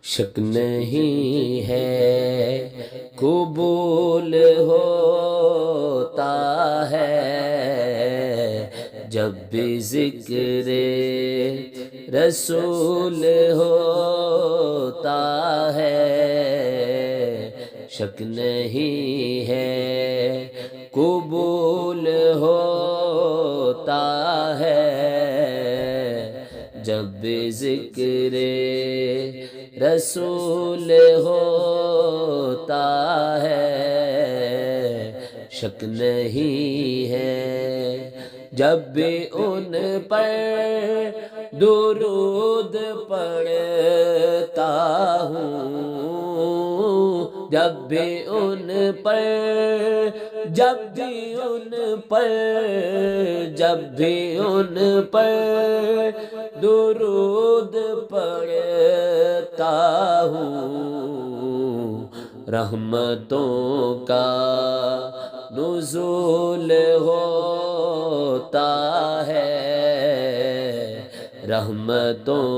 شک نہیں ہے قبول ہوتا ہے جب بھی ذکر رسول ہوتا ہے، شک نہیں ہے قبول ہوتا ہے جب بھی ذکر رسول ہوتا ہے، شک نہیں ہے جب بھی ان پر درود پڑھتا ہوں، جب بھی ان پر جب بھی ان پر جب بھی ان پر درود پڑھتا ہوں، رحمتوں کا نزول ہوتا ہے، رحمتوں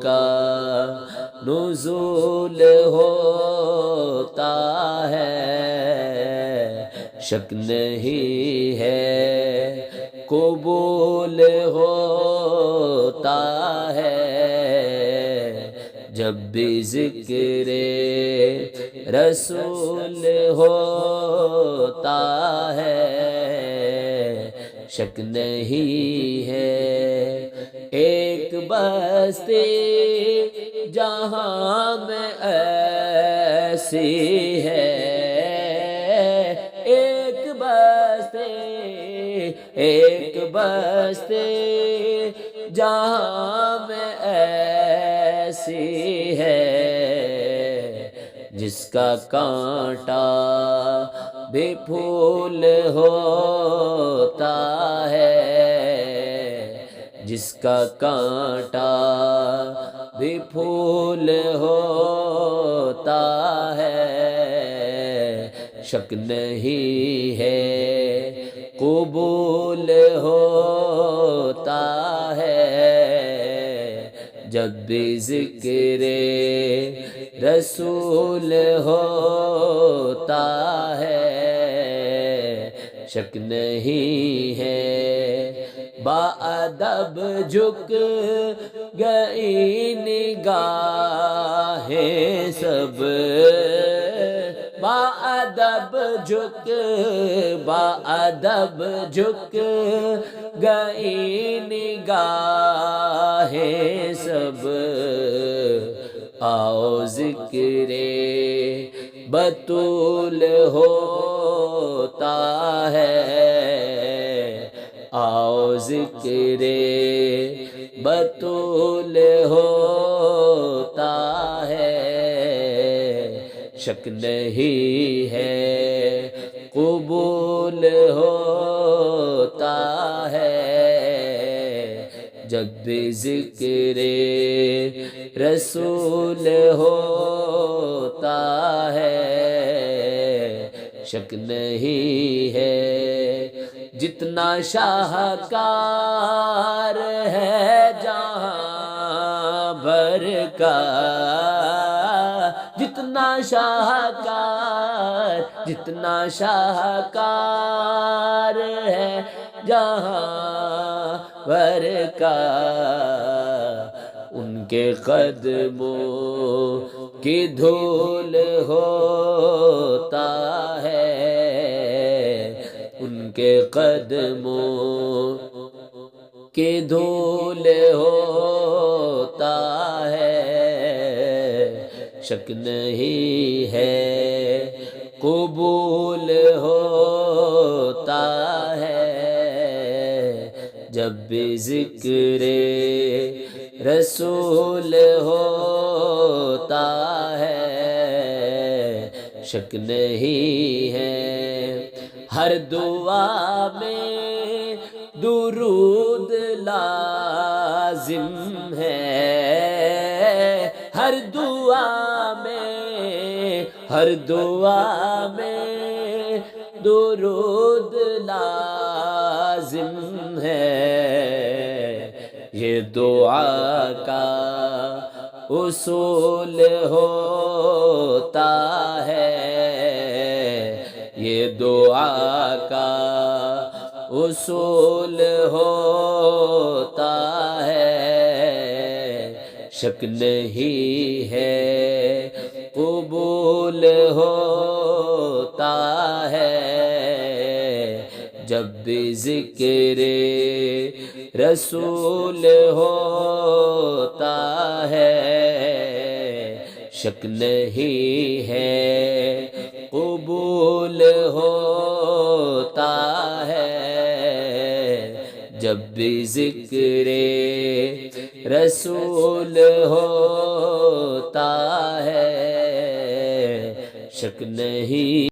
کا نزول ہوتا ہے، شک نہیں ہے قبول ہوتا ہے جب بھی ذکر رسول ہوتا ہے، شک نہیں ہے ایک بستی جہاں میں ایسی ہے، ایک بستی جہاں میں ایسی ہے جس کا کانٹا بھی پھول ہوتا ہے، جس کا کانٹا بھی پھول ہوتا ہے، شک نہیں ہے قبول ہوتا ہے جب بھی ذکر رسول ہوتا ہے، شک نہیں ہے باادب جھک گئی نگاہیں سب، باادب جھک گئی نگاہیں سب، آؤ ذکر بطول ہوتا ہے، آؤ ذکر بطول ہوتا ہے، شک نہیں ہے قبول ہوتا ہے جب بھی ذکر رسول ہوتا ہے، شک نہیں ہے جتنا شاہکار ہے جہاں بھر کا، جتنا شاہکار ہے جہاں بھر کا، ان کے قدموں کی دھول ہوتا ہے، ان کے قدموں کی دھول ہوتا ہے، شک نہیں ہے قبول ہوتا ہے جب بھی ذکر رسول ہوتا ہے، شک نہیں ہے ہر دعا میں درود لازم ہے، ہر دعا میں درود لازم ہے، یہ دعا کا اصول ہوتا ہے، یہ دعا کا اصول ہوتا ہے، شک نہیں ہے قبول ہوتا ہے، جب بھی ذکر رسول ہوتا ہے، شک نہیں ہے قبول ہوتا ہے، جب بھی ذکر رسول ہوتا ہے، شک نہیں